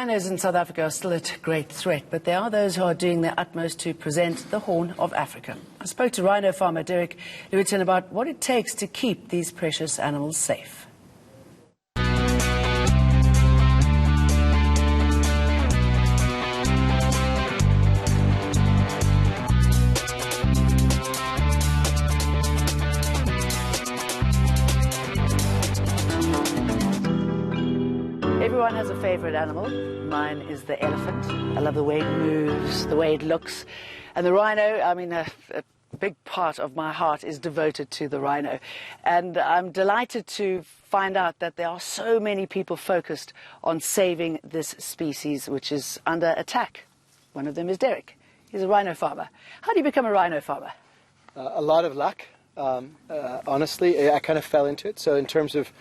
Rhinos in South Africa are still a great threat, but there are those who are doing their utmost to present the Horn of Africa. I spoke to rhino farmer Derek Lewitton about what it takes to keep these precious animals safe. Everyone has a favourite animal. Mine is the elephant. I love the way it moves, the way it looks. And the rhino, I mean, a big part of my heart is devoted to the rhino. And I'm delighted to find out that there are so many people focused on saving this species, which is under attack. One of them is Derek. He's a rhino farmer. How do you become a rhino farmer? A lot of luck. Honestly, I kind of fell into it. So in terms of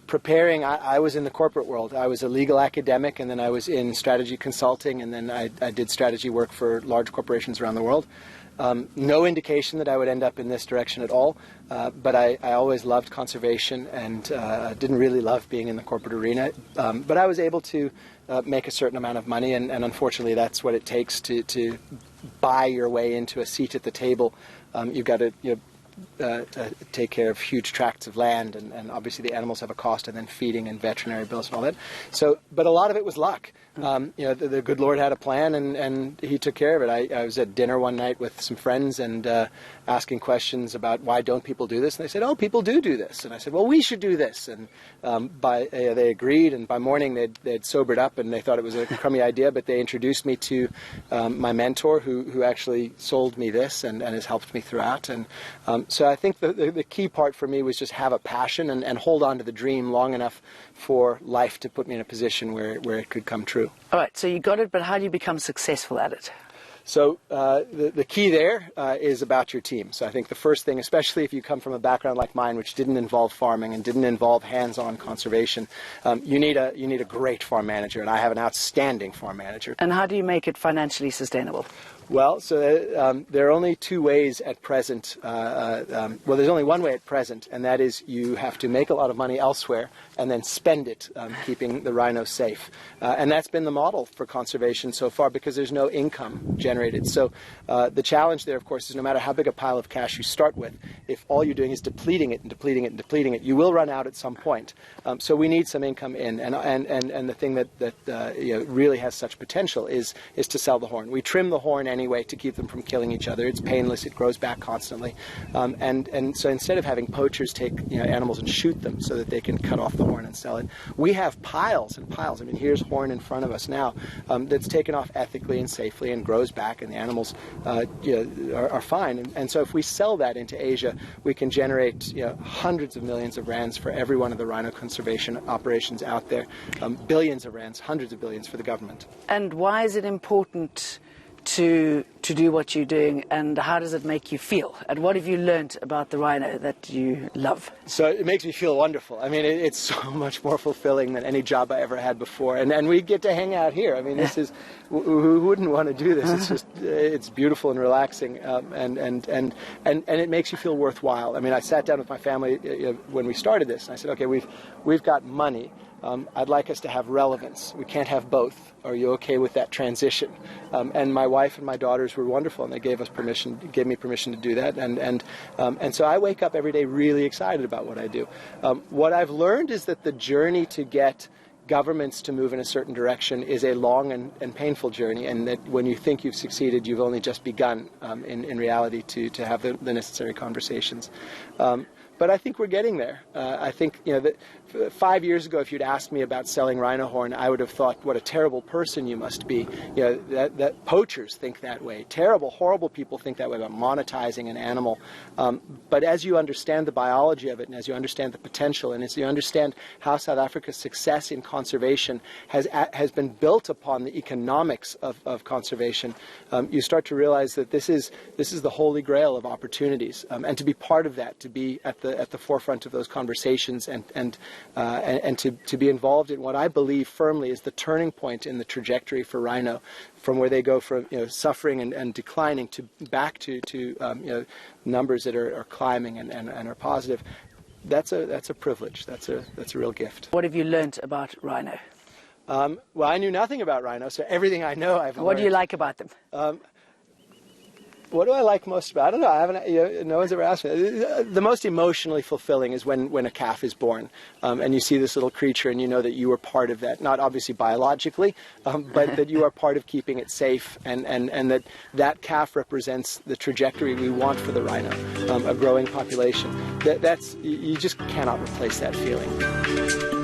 preparing, I was in the corporate world. I was a legal academic, and then I was in strategy consulting, and then I did strategy work for large corporations around the world. No indication that I would end up in this direction at all, but I always loved conservation and didn't really love being in the corporate arena. But I was able to make a certain amount of money, and unfortunately that's what it takes to buy your way into a seat at the table. You've got to take care of huge tracts of land, and obviously the animals have a cost, and then feeding and veterinary bills and all that. So, but a lot of it was luck. The good Lord had a plan, and He took care of it. I was at dinner one night with some friends and asking questions about why don't people do this, and they said, "Oh, people do this." And I said, "Well, we should do this." And they agreed, and by morning they'd sobered up, and they thought it was a crummy idea, but they introduced me to my mentor, who actually sold me this and has helped me throughout. And so I think the key part for me was just have a passion and hold on to the dream long enough for life to put me in a position where it could come true. All right, so you got it, but how do you become successful at it? So the key there is about your team. So I think the first thing, especially if you come from a background like mine, which didn't involve farming and didn't involve hands-on conservation, you need a great farm manager, and I have an outstanding farm manager. And how do you make it financially sustainable? Well, so there are only two ways at present. Well, there's only one way at present, and that is you have to make a lot of money elsewhere and then spend it keeping the rhino safe. And that's been the model for conservation so far, because there's no income generated. So the challenge there, of course, is no matter how big a pile of cash you start with, if all you're doing is depleting it and depleting it and depleting it, you will run out at some point. So we need some income in. And the thing that really has such potential is to sell the horn. We trim the horn anyway to keep them from killing each other. It's painless. It grows back constantly. And so instead of having poachers take animals and shoot them so that they can cut off the horn and sell it, we have piles and piles. I mean, here's horn in front of us now that's taken off ethically and safely and grows back, and the animals are fine. And so if we sell that into Asia, we can generate hundreds of millions of rands for every one of the rhino conservation operations out there, billions of rands, hundreds of billions for the government. And why is it important to do what you're doing, and how does it make you feel? And what have you learnt about the rhino that you love? So it makes me feel wonderful. I mean, it's so much more fulfilling than any job I ever had before. And we get to hang out here. I mean, this is, who wouldn't want to do this? It's just, it's beautiful and relaxing, and it makes you feel worthwhile. I mean, I sat down with my family when we started this, and I said, okay, we've got money. I'd like us to have relevance. We can't have both. Are you okay with that transition? And my wife and my daughters were wonderful, and they gave me permission to do that. And so I wake up every day really excited about what I do. What I've learned is that the journey to get governments to move in a certain direction is a long and painful journey, and that when you think you've succeeded, you've only just begun in reality to have the necessary conversations. But I think we're getting there. I think that 5 years ago, if you'd asked me about selling rhino horn, I would have thought, what a terrible person you must be. That poachers think that way. Terrible, horrible people think that way about monetizing an animal. But as you understand the biology of it, and as you understand the potential, and as you understand how South Africa's success in conservation has been built upon the economics of conservation, you start to realize that this is the holy grail of opportunities, and to be part of that, to be at the forefront of those conversations, and to be involved in what I believe firmly is the turning point in the trajectory for rhino, from where they go from suffering and declining to back to numbers that are climbing and are positive. That's a privilege. That's a real gift. What have you learnt about rhino? Well, I knew nothing about rhinos, so everything I know I've learned. What do you like about them? What do I like most about it? I don't know. I haven't. No one's ever asked me. The most emotionally fulfilling is when a calf is born, and you see this little creature, and you know that you are part of that. Not obviously biologically, but that you are part of keeping it safe, and that calf represents the trajectory we want for the rhino, a growing population. You just cannot replace that feeling.